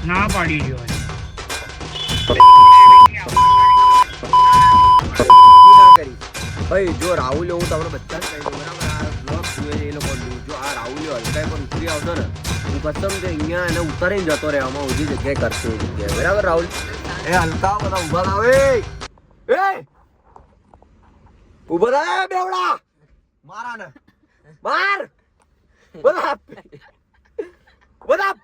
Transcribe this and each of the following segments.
ના પાડી રહ્યો ભાઈ જો રાહુલ હું તમને બધા જ કહી દઉં બરાબર, આ બ્લોગ જોઈએ છે એ લોકો જો આ રાહુલ હલકાઈ પર ઉતરી આવતો ને હું કસમ છે અહીંયા એને ઉતારીને જતો રહેવામાં ઓછી જગ્યાએ કરશે એ જગ્યાએ બરાબર રાહુલ. એ હલકા બધા ઉભા થાવ, એ ઉભા થાય બેવડા મારા ને માર બધા બધા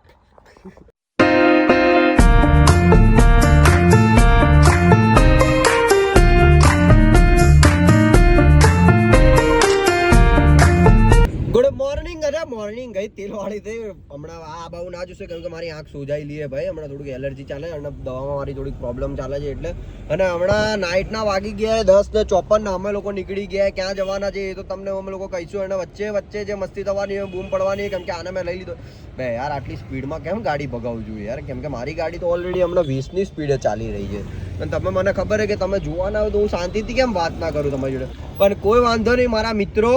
મોર્નિંગ ગઈ તેલવાળી થઈ હમણાં આ બહુ ના જોશે કેમ કે મારી આંખ સોજાઈ લી ભાઈ હમણાં થોડીક એલર્જી ચાલે અને દવામાં મારી થોડીક પ્રોબ્લેમ ચાલે છે એટલે. અને હમણાં નાઇટના વાગી ગયા 10:54 અમે લોકો નીકળી ગયા. ક્યાં જવાના છે એ તો તમને અમે લોકો કહીશું. અને વચ્ચે જે મસ્તી થવાની હોય બૂમ પડવાની કેમ કે આને મેં લઈ લીધો. બે યાર આટલી સ્પીડમાં કેમ ગાડી ભગાવવું જોઈએ યાર, કેમ કે મારી ગાડી તો ઓલરેડી હમણાં 20ની સ્પીડે ચાલી રહી છે. અને તમે મને ખબર છે કે તમે જોવાના હોય તો હું શાંતિથી કેમ વાત ના કરું તમારી જોડે, પણ કોઈ વાંધો નહીં મારા મિત્રો,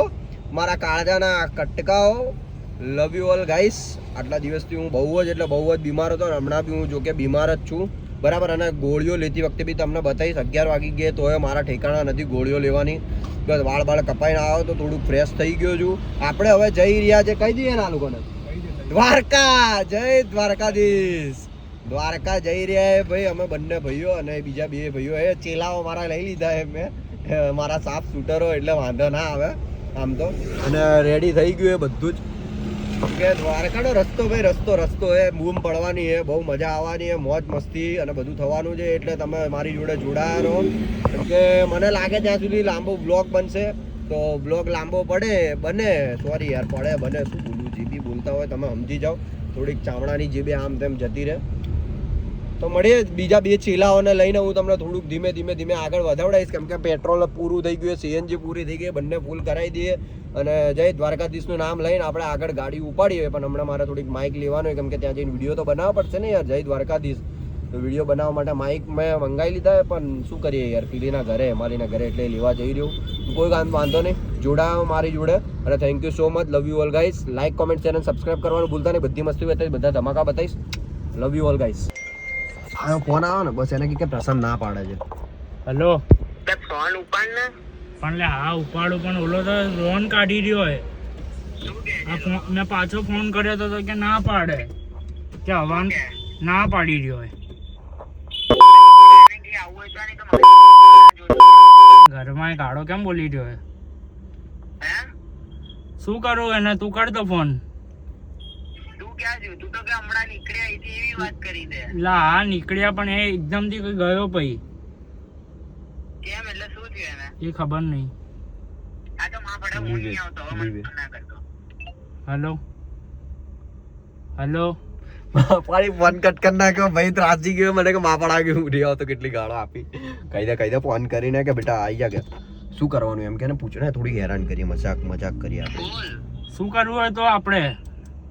મારા કાળજાના કટકાઓ, લવ યુ ઓલ ગાઈસ. આટલા દિવસથી હું બહુ જ બીમાર હતો અને હમણાં બી હું જો કે બીમાર જ છું બરાબર. અને ગોળીઓ લેતી વખતે બી તમને બતાવીશ 11 વાગી ગયા તોય મારા ઠેકાણા નથી ગોળીઓ લેવાની. બસ વાળ કપાઈને આવ્યો તો થોડુંક ફ્રેશ થઈ ગયો છું. આપણે હવે જઈ રહ્યા છે, કહી દઈએ ને આ લોકોને, દ્વારકા. જય દ્વારકાધીશ. દ્વારકા જઈ રહ્યા છે ભાઈ અમે બંને ભાઈઓ અને બીજા બે ભાઈઓ એ ચેલાઓ મારા લઈ લીધા છે મેં, મારા સાફ શૂટરો એટલે વાંધો ના આવે આમ તો. અને રેડી થઈ ગયું એ બધું જ કે દ્વારકાનો રસ્તો ભાઈ રસ્તો એ બૂમ પડવાની છે, બહુ મજા આવવાની છે, મોજ મસ્તી અને બધું થવાનું છે. એટલે તમે મારી જોડે જોડાયા રહો કેમ કે મને લાગે ત્યાં સુધી લાંબો બ્લોગ બનશે તો બ્લોગ લાંબો બને સોરી યાર બને શું બોલું, જે બી બોલતા હોય તમે સમજી જાઓ. થોડીક ચામડાની જે બી આમ તેમ જતી રહે તો મળીએ બીજા બે ચેલાઓને લઈને હું તમને થોડુંક ધીમે આગળ વધાવડાવીશ કેમ કે પેટ્રોલ પૂરું થઈ ગયું, સીએનજી પૂરી થઈ ગઈ, બંને ફૂલ કરાવી દઈએ અને જય દ્વારકાધીશનું નામ લઈને આપણે આગળ ગાડી ઉપાડીએ. પણ હમણાં મારે થોડીક માઇક લેવાનું હોય કેમ કે ત્યાં જઈને વિડીયો તો બનાવવા પડશે ને યાર, જય દ્વારકાધીશ. તો વિડીયો બનાવવા માટે માઇક મેં મંગાવી લીધા પણ શું કરીએ યાર, પીલીના ઘરે મારીના ઘરે એટલે લેવા જઈ રહ્યું. કોઈ વાંધો નહીં, જોડાયો મારી જોડે અને thank you so much. Love you all guys. Like comment channel subscribe કરવાનું ભૂલતા નહીં. બધી મસ્તી બતાવીશ, બધા ધમાકા બતાવીશ. Love you all guys. આ ફોન આવે ને બસ એને કે પ્રસન્ન ના પાડે છે. હેલો ફોન ઉપાડ ને. પણ લે હા ઉપાડું પણ ઓલો તો રોન કાઢી રહ્યો હોય. મેં પાછો ફોન કર્યો તો કે ના પાડે, કે હવા ના પાડી રહ્યો હોય. ઘરમાં ગાળો કેમ બોલી રહ્યો હોય? શું કરું એને? તું કર તો ફોન. લા હા નીકળ્યા પણ એ એકદમ થી ગયો પછી. કેમ એટલે શું થયું એને? એ ખબર નહીં. આ તો માં પડે હું નહીં આવતો હવે મને ના કરતો. હેલો ફરી ફોન કટ કરી નાખ્યો ભાઈ, ત્રાસી ગયો મને કે માં પડા ગયો ઉડી આવ તો કેટલી ગાળો આપી. કહી દે ફોન કરીને કે બેટા આવી જા કે શું કરવાનું એમ કે ને પૂછો ને, થોડી હેરાન કરીએ, મજાક કરીએ આપણે. શું કરવું હોય તો આપણે.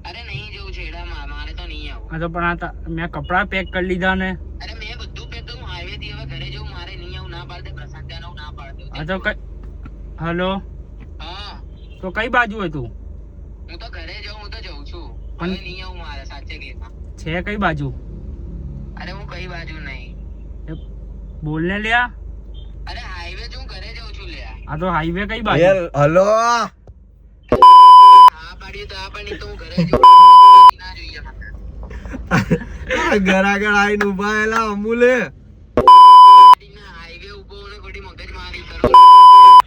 અરે નહીં જવું છેડામાં, મારે તો નહીં આવું. આ તો પણ મેં કપડા પેક કરી લીધા ને. અરે મેં બધું પેક કર્યું, હાઈવે થી હવે ઘરે જવું, મારે નહીં આવું. ના પાડે પ્રશાંત ત્યાં ના પાડે. આ તો હેલો હા તો કઈ બાજુ હોય તું? હું તો ઘરે જાઉં, હું તો જઉં છું. હવે નહીં આવું મારે સાચે કીધું. છે કઈ બાજુ? અરે હું કઈ બાજુ નહીં. બોલ ને લ્યા. અરે હાઈવે જો હું ઘરે જાઉં છું લ્યા. આ તો હાઈવે કઈ બાજુ? હલો હા પાડ્યું તો આ પાડી તો હું ઘરે જાઉં ના જોઈએ મને. ઘર આગળ આવીને ઉભા એલા અમૂલે. હાઈવે ઉભો ને ખોટી મગજ મારી કરો.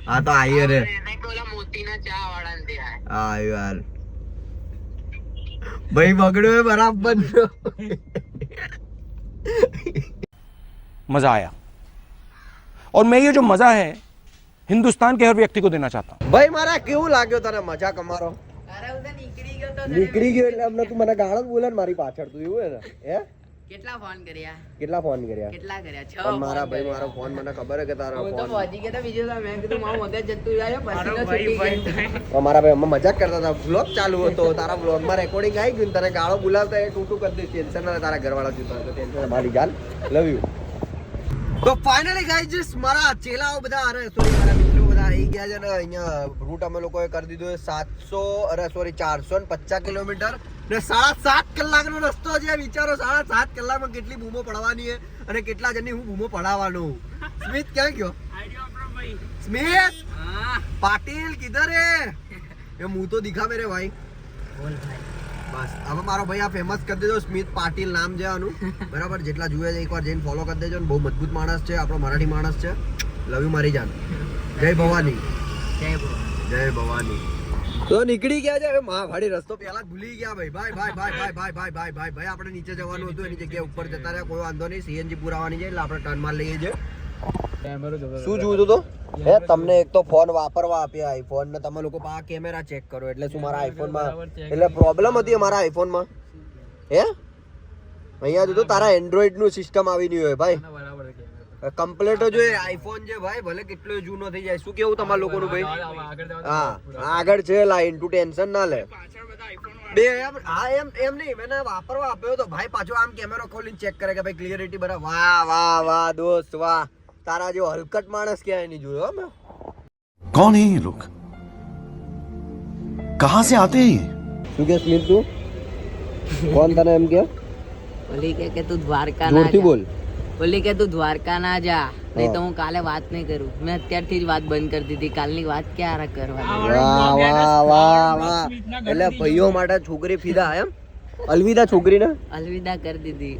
હા તો આવીએ રે. એને કોલા મોતીના ચા વાળા ને ત્યાં. હા યાર ભાઈ બગડ્યો બરાબર. मजा आया और मैं ये जो मजा है हिंदुस्तान के हर व्यक्ति को देना चाहता हूँ. ભાઈ મારા કેવું લાગ્યો તને મજાક અમારો? અરે હું તો નીકળી ગયો તો. નીકળી ગયો એટલે અમને તું મને ગાળો બોલે ને મારી પાછળ તું એવું હે ને? હે કેટલા ફોન કર્યા? કેટલા ફોન કર્યા? પણ મારા ભાઈ મારો ફોન મને ખબર હે કે તારો ફોન પહોંચી ગયા બીજું તો મેં કીધું મારું મગજ જતું જાય પછી મારા ભાઈ અમે મજાક કરતા હતા, વ્લોગ ચાલુ હતો, તારા વ્લોગમાં રેકોર્ડિંગ આવી ગયું, તને ગાળો બોલાવતા એ ટૂટું કરી દઈશ. ટેન્શન ના તારા ઘરવાળા જોતા તો ટેન્શન મારી ગાલ. Love you. તો ફાઇનલી ગાઈઝ મારા ચેલાઓ બધા અરે સોરી મારા મિત્રો બધા આવી ગયા છે ને અહીંયા રૂટ અમે લોકોએ કરી દીધો છે 450 કિલોમીટર ને 7.5 કલાકનો રસ્તો છે. વિચારો 7.5 કલાકમાં કેટલી બૂમો પડવાની છે અને કેટલા જણની હું બૂમો પડાવવાનો. સ્મિત ક્યાં ગયો? स्मित पाटिल किधर है? ये मुंह तो दिखा मेरे भाई. બોલ ભાઈ. બસ હવે મારો ભાઈ આ ફેમસ કરી દેજો. સ્મિત પાટિલ નામ છે આનું. બરાબર, જેટલા જુએ છે એકવાર જઈને ફોલો કરી દેજો. બહુ મજબૂત માણસ છે, આપણો મરાઠી માણસ છે. લવ યુ મારી જાન. જય ભવાની. જય ભવાની. તો નીકળી ગયા છે હવે ભાડી રસ્તો પહેલા જ ભૂલી ગયા ભાઈ. ભાઈ ભાઈ ભાઈ ભાઈ ભાઈ ભાઈ ભાઈ ભાઈ ભાઈ આપણે નીચે જવાનું હતું, એની જગ્યાએ ઉપર જતા રહ્યા. કોઈ વાંધો નહીં, સીએનજી પુરાવાની છે એટલે આપણે ટર્ન માર લઈએ છીએ. શું જોયું તો હે તમને એક તો ફોન વાપરવા આપ્યા આઈફોન ને તમે લોકો આ કેમેરા ચેક કરો એટલે શું મારા આઈફોનમાં એટલે પ્રોબ્લેમ હતી મારા આઈફોનમાં હે અહીંયા જો તારા એન્ડ્રોઈડ નું સિસ્ટમ આવી નહીં હોય ભાઈ કમ્પ્લીટ જો આઈફોન છે ભાઈ ભલે કેટલો જૂનો થઈ જાય. શું કેવું તમારા લોકોનું ભાઈ? હા આગળ છે લાઈન, તું ટેન્શન ના લે. બે હા એમ નહીં મેં વાપરવા આપ્યો તો ભાઈ પાછો આમ કેમેરો ખોલીને ચેક કરે કે ભાઈ ક્લિયરિટી બરાબર. વાહ વાહ વાહ દોસ્ત વાહ, તારા જેવો હલકટ માણસ ક્યાંય નહીં જોયો મેં. कौन है ये लोग, कहां से आते हैं ये? શું કે સ્મિત તું કોણ તને એમ કે? બોલી કે તું દ્વારકા ના જોરથી જા. બોલ. બોલી કે તું દ્વારકા ના જા, નહીં તો હું કાલે વાત નહીં કરું. મેં અત્યારથી જ વાત બંધ કરી દીધી. કાલની વાત ક્યારે કરવાની? વાહ વાહ વાહ વાહ. એટલે ભાઈઓ માટે છોકરી ફીદા એમ? અલવિદા છોકરીને અલવિદા કરી દીધી.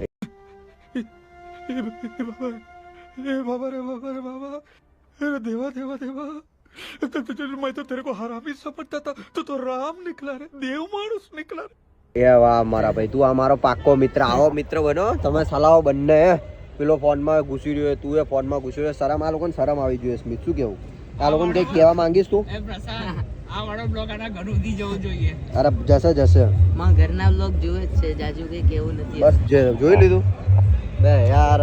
मैं तो तेरे को हरामी समझता था, तू तो राम निकला रे, देव मानुस निकला रे. એ વાહ મારા ભાઈ, તું આ મારો પાક્કો મિત્ર. આવો મિત્ર બનો તમે સલાહો બંને. પેલો ફોનમાં ઘૂસી રહ્યો, તું એ ફોનમાં ઘૂસી રહ્યો. શરમ આ લોકોને શરમ આવી જોઈએ. સ્મિત શું કેવું? આ લોકોને કઈક કહેવા માંગીશ તું? આ વાળો બ્લોગ આના ઘર સુધી જવું જોઈએ. અરે જશે જશે માં ઘરના બ્લોગ જોવે જ છે, જાજુ કઈ કેવું નથી. બસ જોઈ લીધું બે યાર.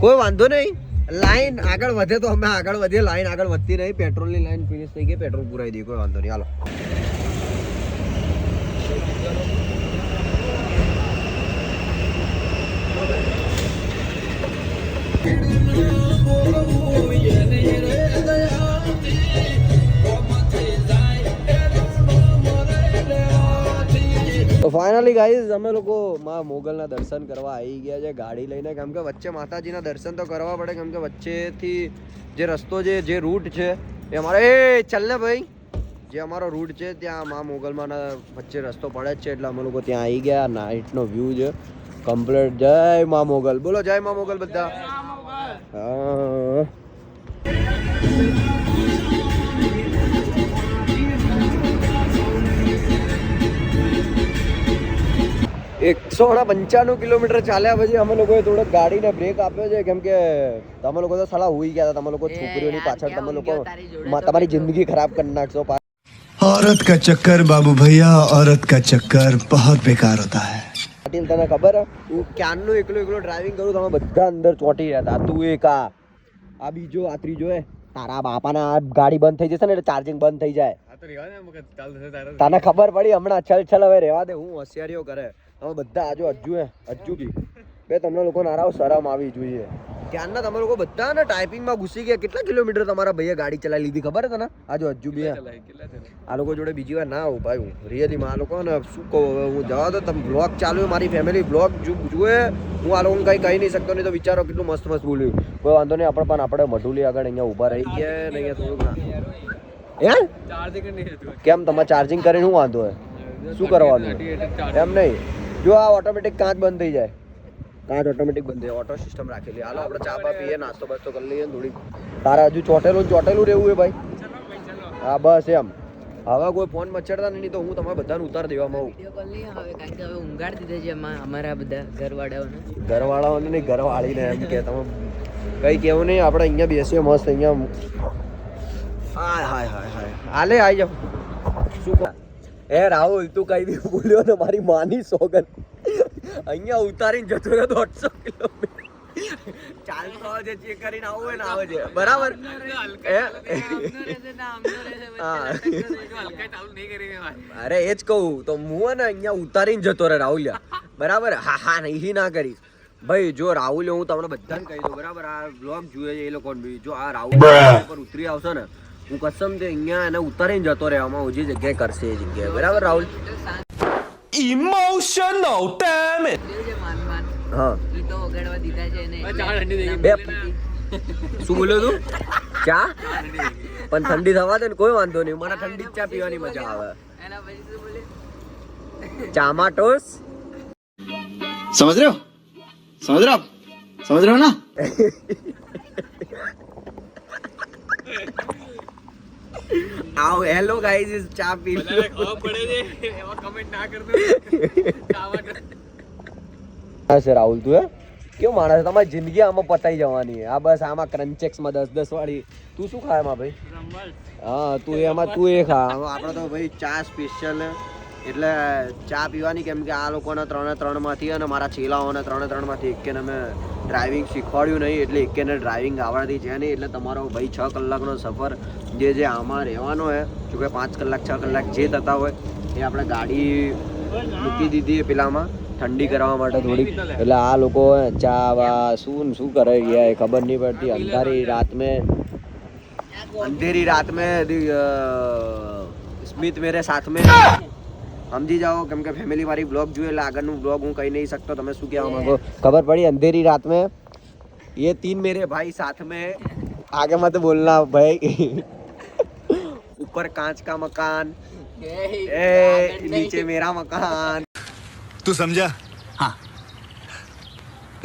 કોઈ વાંધો નહીં, લાઈન આગળ વધે તો અમે આગળ વધીએ. લાઈન આગળ વધતી નહીં. પેટ્રોલની લાઈન ફિનિશ થઈ ગઈ, પેટ્રોલ પુરાઈ દઈએ. કોઈ વાંધો નહીં, હાલો. તો ફાઇનલી ગાઈઝ અમે લોકો માં મોગલના દર્શન કરવા આવી ગયા છે ગાડી લઈને. કેમ કે વચ્ચે માતાજીના દર્શન તો કરવા પડે, કેમ કે વચ્ચેથી જે રસ્તો છે, જે રૂટ છે એ અમારો એ ચાલ ને ભાઈ, જે અમારો રૂટ છે ત્યાં માં મોગલમાં વચ્ચે રસ્તો પડે જ છે એટલે અમે લોકો ત્યાં આવી ગયા. નાઇટનો વ્યૂ છે કમ્પ્લીટ. જય માં મોગલ. બોલો જય માં મોગલ બધા. હા 195 કિલોમીટર ચાલ્યા પછી અમે લોકોએ થોડોક ગાડીને બ્રેક આપ્યો છે. કેમ કે તમે લોકો તો સાલા હુઈ ગયા હતા. તમે લોકો છોકરીઓની પાછળ તમે લોકો તમારી જિંદગી ખરાબ કરી નાખશો. औरत का चक्कर बाबू भैया, औरत का चक्कर बहुत बेकार होता है. પાટીલ તને ખબર હું ક્યારનું એકલો ડ્રાઇવિંગ કરું, તમે બધા અંદર ચોંટી રહ્યા હતા. તું એક આ બીજો આ ત્રીજો એ તારા બાપાના આ ગાડી બંધ થઈ જશે ને એટલે ચાર્જિંગ બંધ થઈ જાય. તને ખબર પડી હમણાં? છલ હવે રહેવા દે. હું હોશિયારીઓ કરે તમે બધા. હજુ બી બે તમને લોકો નારાવ શરમ આવી જોઈએ. ત્યારના તમે લોકો બધા ને ટાઈપિંગમાં ઘૂસી ગયા. કેટલા કિલોમીટર તમારા ભાઈએ ગાડી ચલાવી લીધી ખબર છે તને? હજુ બી આ લોકો જોડે બીજી વાર ના આવું ભાઈ. હું રિયલીમાં આ લોકો ને શું કહું, હવે હું જવા દો. તમે બ્લોગ ચાલુ, મારી ફેમિલી બ્લોગ જુએ. હું આ લોકોને કંઈ કહી નહીં શકતો. નહીં તો વિચારો કેટલું મસ્ત બોલ્યું. કોઈ વાંધો નહીં. આપણે મઢુલી આગળ અહીંયા ઊભા રહી ગયા ને અહીંયા થોડુંક કેમ તમે ચાર્જિંગ કરીને શું વાંધો હોય? શું કરવાનું એમ નહીં. જો આ ઓટોમેટિક કાચ બંધ થઈ જાય. કાચ ઓટોમેટિક બંધ થાય. ઓટો સિસ્ટમ રાખેલી. હાલો આપણે ચા પા પીએ, નાસ્તો બાસ્તો કરી લઈએ થોડી. તારા હજુ ચોટેલું રહેવું છે ભાઈ. હા બસ એમ. હવે કોઈ ફોન મચડતા નહીં તો હું તમારે બધાને ઉતાર દેવામાં આવું. વિડિયો કોલ નહીં આવે કારણ કે હવે ઊંઘાડી દીધા છે અમારા બધા ઘરવાળાઓને. ઘરવાળાઓને નહીં, ઘરવાળીને એમ કે તમે કઈ કેવું નહીં. આપણે અહીંયા બેસીએ મસ્ત. અહીંયા હાય હાલે આવી જાવ. શું એ રાહુલ તું કઈ બી બોલ્યો ને મારી માની સોગન. અહીંયા ઉતારીને જતો રહ્યો 150 કિલોમીટર ચાલતો આવે ચેક કરીને આવું ને આવે છે બરાબર. અરે એ જ કહું તો હું ને અહીંયા ઉતારીને જતો રહે રાહુલિયા બરાબર. હા નહીં ના કરીશ. ભાઈ જો રાહુલ હું તમને બધાને કહી દઉં બરાબર, આ બ્લોગ જોઈએ છે એ લોકોને બી, જો આ રાહુલ પર ઉતરી આવશે ને, હું કસમ થી અહીંયા એને ઉતારીને જતો રહેવામાં હું જે જગ્યાએ કરશે એ જગ્યાએ, બરાબર રાહુલ? Emotional damn it. હા ઈ તો ઓગાડવા દીધા છે એને. બે શું બોલ્યો તું? ચા? પણ ઠંડી થવા દે ને, કોઈ વાંધો નહીં, મને ઠંડી જ ચા પીવાની મજા આવે. એના પછી શું બોલે? ચામાં ટોસ. समझ रहे हो आप समझ रहे हो ना આવ હેલો ગાઈઝ ઇઝ ચા પી લો. હા સર રાહુલ તું કેવું માણસ, તમારી જિંદગી આમાં પતાઈ જવાની, આ બસ આમાં ક્રંચેક્સ માં 10 વાળી. તું શું ખાય એમાં ભાઈ? હા તું એમાં તું એ ખા. આપણે તો ભાઈ ચા સ્પેશિયલ, એટલે ચા પીવાની, કેમ કે આ લોકોને 3 માંથી અને મારા ચેલાઓને 3 માંથી એકેને મેં ડ્રાઇવિંગ શીખવાડ્યું નહીં, એટલે એકેને ડ્રાઇવિંગ આવડતી છે નહીં, એટલે તમારો ભાઈ 6 કલાકનો સફર જે આમાં રહેવાનો હોય, જો કે 5 કલાક 6 કલાક જે થતા હોય એ આપણે ગાડી મૂકી દીધી પેલામાં ઠંડી કરવા માટે થોડીક, એટલે આ લોકો ચા વા શું કરે ગયા એ ખબર નહીં પડતી. અંધેરી રાત મેં સ્મિત મેરે સાથ મેં, સમજી જાઓ, કેમ કે ફેમિલી વાળી બ્લોગ જોઈએ એટલે આગળનું બ્લોગ હું કહી નહીં શકતો. તમે શું કહેવા માંગો? ખબર પડી? અંધેરી રાત में ये 3 मेरे भाई साथ में, आगे मत बोलना भाई. ऊपर कांच का मकान, नीचे मेरा मकान. तू समझा? हाँ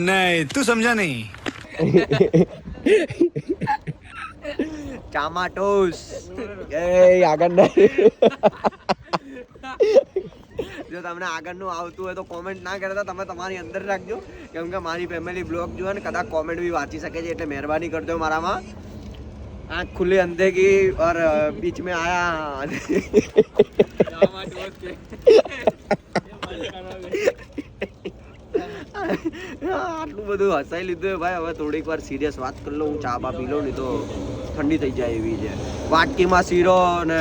नहीं तू समझा नहीं. ચામાટોસ આગળ નહીં. જો તમને આગળનું આવતું હોય તો કોમેન્ટ ના કરતા, તમે તમારી અંદર રાખજો, કેમ કે મારી ફેમિલી બ્લોગ જોવે ને કદાચ કોમેન્ટ બી વાંચી શકે છે, એટલે મહેરબાની કરજો મારામાં. આંખ ખુલ્લી અંધે કી ઓર બીચ में आया. આટલું બધું હસાઈ લીધું ભાઈ, હવે થોડીક વાર સિરિયસ વાત કરી લો. હું ચા બા પી લઉં, નહીં તો ઠંડી થઈ જાય એવી છે. વાટકીમાં શીરો ને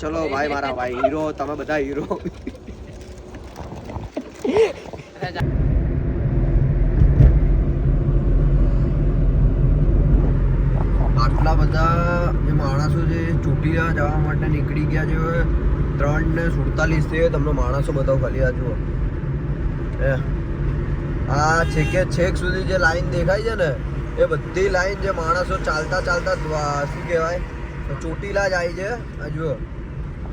ચલો ભાઈ, મારા ભાઈ હીરો, તમે બધા હીરો. આટલા બધા જે માણસો છે ચોટીલા જવા માટે નીકળી ગયા છે. 3:47 છે. તમને માણસો બતાવો ખાલી આ જુઓ, આ છેક સુધી જે લાઈન દેખાય છે ને, એ બધી લાઈન જે માણસો ચાલતા શું કહેવાય ચોટીલા જાય છે. આ જુઓ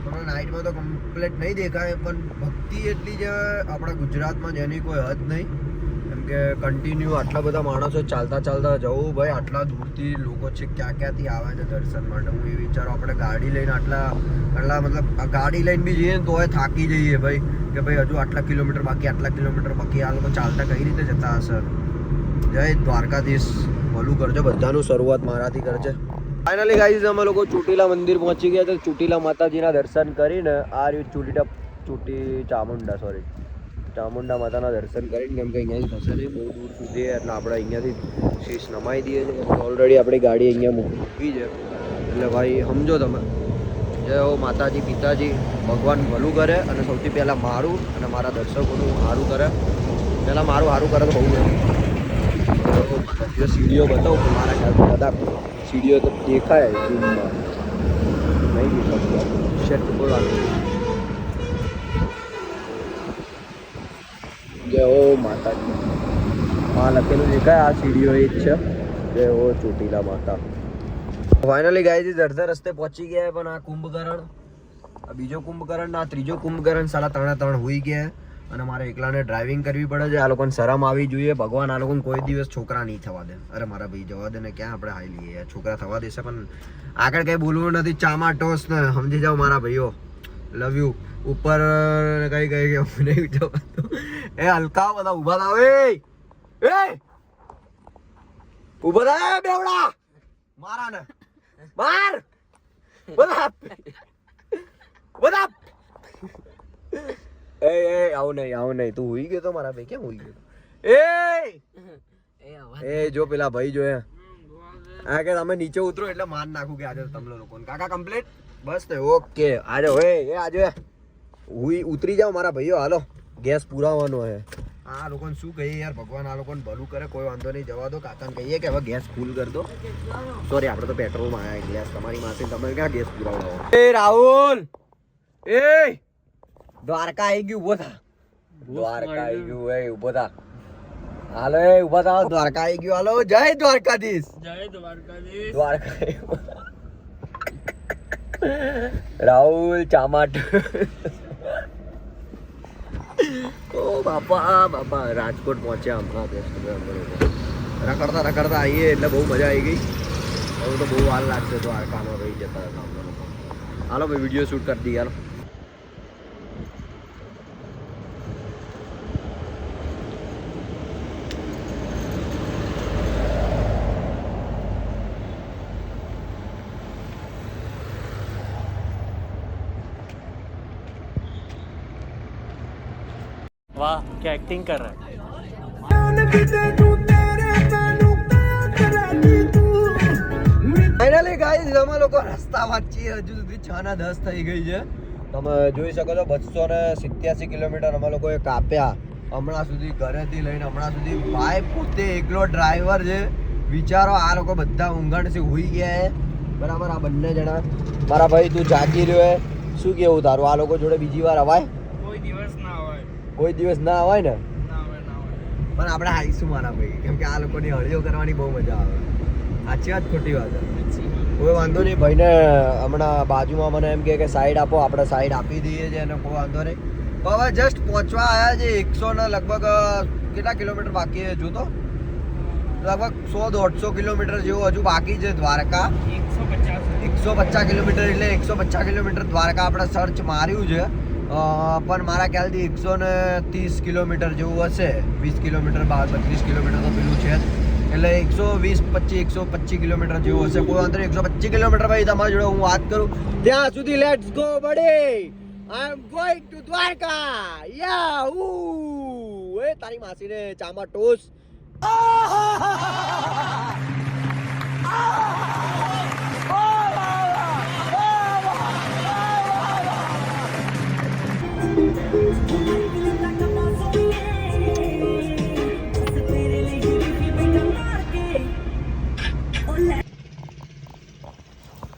તમને નાઇટમાં તો કમ્પ્લીટ નહીં દેખાય, પણ ભક્તિ એટલી છે આપણા ગુજરાતમાં જેની કોઈ હદ નહીં, કેમ કે કન્ટિન્યુ આટલા બધા માણસો ચાલતા જવું ભાઈ. આટલા દૂરથી લોકો છે, ક્યાંથી આવે છે દર્શન માટે. હું એ વિચારો આપણે ગાડી લઈને આટલા મતલબ ગાડી લઈને બી જઈએ ને તોય થાકી જઈએ ભાઈ, કે ભાઈ હજુ આટલા કિલોમીટર બાકી. આ લોકો ચાલતા કઈ રીતે જતા હશે? જય દ્વારકાધીશ, ભલું કરજો બધાનું, શરૂઆત મારાથી કરજે. ફાઇનલી ગાઈઝ અમે લોકો ચોટીલા મંદિર પહોંચી ગયા. તો ચોટીલા માતાજીના દર્શન કરીને આ રહ્યું ચામુંડા માતાના દર્શન કરીને, કેમ કે અહીંયાથી થશે નહીં બહુ દૂર સુધી, એટલે આપણે અહીંયાથી શીશ નમાઈ દઈએ છીએ. ઓલરેડી આપણી ગાડી અહીંયા મૂકી છે, એટલે ભાઈ સમજો તમે. જય હો માતાજી પિતાજી, ભગવાન ભલું કરે, અને સૌથી પહેલાં મારું અને મારા દર્શકોનું સારું કરે. પહેલાં મારું સારું કરે તો બહુ ગમે. સીડીઓ બતાવું મારા ખ્યાલથી કદાચ સીડીઓ તો દેખાય ઝૂમમાં, નહીં દેખાતું શેટ બોલવાનું. જય હો માતાજી, હા લખેલું દેખાય, આ સીડીઓ એ જ છે. જય હો ચોટીલા માતા. ફાઇનલી ગાઈઝ અડધા રસ્તે પહોંચી ગયા, પણ આ કુંભકરણ, આ બીજો કુંભકરણ, આ ત્રીજો કુંભકરણ, સાલા 3 હોઈ ગયા, અને મારે એકલાને ડ્રાઇવિંગ કરવી પડે છે. આ લોકોને શરમ આવી જોઈએ. ભગવાન આ લોકોને કોઈ દિવસ છોકરા નહીં થવા દે. અરે મારા ભાઈ જવા દે ને, ક્યાં આપણે હાઈ લઈએ, છોકરા થવા દેશે. પણ આગળ કંઈ બોલવું નથી. ચામાં ટોસ ને સમજી જાઓ મારા ભાઈઓ, લવ યુ. ઉપર કઈ હું નહીં જવાતું. એ હલકા બધા ઉભા થાવ, ઉભા થાય બેવડા, મારા ને માર બધા આવું નહીં. તું હુઈ ગયો તો મારા ભાઈ? કેમ હુઈ ગયો? એ જો પેલા ભાઈ જો આ કે તમે નીચે ઉતરો એટલે માર નાખું કે આજે તમને લોકોને. કાકા કમ્પ્લીટ બસ ને? ઓકે આજો આજે ઉતરી જાઓ મારા ભાઈઓ, હાલો ગેસ પુરાવાનો હે. આ લોકોને શું કહીએ યાર, ભગવાન આ લોકોને ભલું કરે. કોઈ વાંધો નહીં, જવા દો. કાકાને કહીએ કે હવે ગેસ ફૂલ કરી દો. સોરી, આપણે તો પેટ્રોલમાં આવ્યા ગેસ. તમારી માસી તમે ક્યાં ગેસ પુરાવડાવો? એ રાહુલ, એ દ્વારકા આવી ગયું, ઉભો થા. દ્વારકા આવી ગયું, એ ઉભો થા. હાલો એ ઉભા થાવ. દ્વારકા આવી ગયું. હાલો, જય દ્વારકાધીશ. જય દ્વારકાધીશ. દ્વારકા રાહુલ ચામાટ. ઓ બાપા બાપા, રાજકોટ પહોંચ્યા હમણાં. રખડતા રખડતા આવીએ એટલે બહુ મજા આવી ગઈ. હવે તો બહુ વાર લાગશે દ્વારકામાં રહી જતા હતા. હાલો ભાઈ, વિડીયો શૂટ કરી દઈએ. હાલો. वाह, क्या एक्टिंग कर रहा है. ફાઇનલી ગાઈઝ, અમે લોકો રસ્તામાં જ છીએ. હજુ સુધી 6:10 થઈ ગઈ છે. તમે જોઈ શકો છો 287 કિલોમીટર અમે લોકોએ કાપ્યા હમણાં સુધી. ઘરેથી લઈને હમણાં સુધી ભાઈ પોતે એકલો ડ્રાઈવર છે. વિચારો, આ લોકો બધા ઊંઘાણથી હોઈ ગયા છે. બરાબર, આ બંને જણા. મારા ભાઈ તું જાગી રહ્યો હે, શું કેવું તારું? આ લોકો જોડે બીજી વાર અવાય? કોઈ દિવસ ના હોય. કોઈ દિવસ ના અવાય ને. ના હોય, ના હોય. પણ આપણે આવીશું મારા ભાઈ, કેમ કે આ લોકોની હળીઓ કરવાની બહુ મજા આવે. સાચી વાત ખોટી વાત? કોઈ વાંધો નહીં. ભાઈને હમણાં બાજુમાં મને એમ કે સાઈડ આપો, આપણે સાઈડ આપી દઈએ છીએ અને કોઈ વાંધો નહીં. હવે જસ્ટ પહોંચવા આવ્યા છે. 100 ને લગભગ કેટલા કિલોમીટર બાકી છે? જો તો લગભગ 100-150 કિલોમીટર જેવું હજુ બાકી છે દ્વારકા. 150 કિલોમીટર એટલે 150 કિલોમીટર દ્વારકા આપણે સર્ચ માર્યું છે. પણ મારા ખ્યાલથી 130 કિલોમીટર જેવું હશે. 20 કિલોમીટર 32 કિલોમીટર તો પેલું છે જ. એટલે 125 કિલોમીટર જેવું હશે. કોઈ વાંધો નહીં. 125 કિલોમીટર ભાઈ તમારી જોડે હું વાત કરું ત્યાં સુધી. Let's go buddy, I am going to Dwarka. યા એ તારી માસીને ચામાં ટોસ.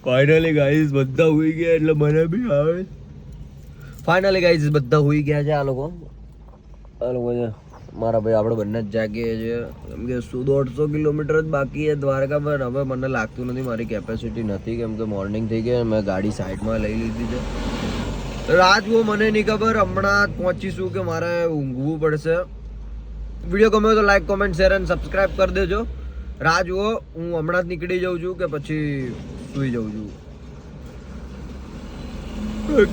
ફાઇનલી ગાઈઝ બધા હોઈ ગયા એટલે મને બી આવે. ફાઇનલી ગાઈઝ બધા હોઈ ગયા છે. આ લોકો છે મારા ભાઈ. આપણે બંને જ જાગીએ છીએ કેમ કે 100-150 કિલોમીટર જ બાકી છે દ્વારકા પર. હવે મને લાગતું નથી મારી કેપેસિટી નથી, કેમ કે મોર્નિંગ થઈ ગઈ. મેં ગાડી સાઈડમાં લઈ લીધી છે. રાત જુઓ, મને નહીં ખબર હમણાં પહોંચીશું કે મારે ઊંઘવું પડશે. વિડીયો ગમ્યો તો લાઈક, કોમેન્ટ, શેર અને સબસ્ક્રાઈબ કરી દેજો. રાહ જુઓ, હું હમણાં જ નીકળી જાઉં છું કે પછી સુઈ જાઉં છું.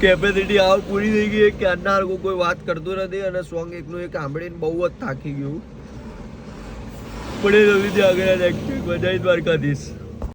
કેપેસિટી આવ પૂરી થઈ ગઈ. ક્યારના કોઈ વાત કરતું નથી અને સોંગ એકનું એક સાંભળીને બહુ જ થાકી ગયું. પડે જલ્દીથી આગળ મજા દ્વારકાધીશ.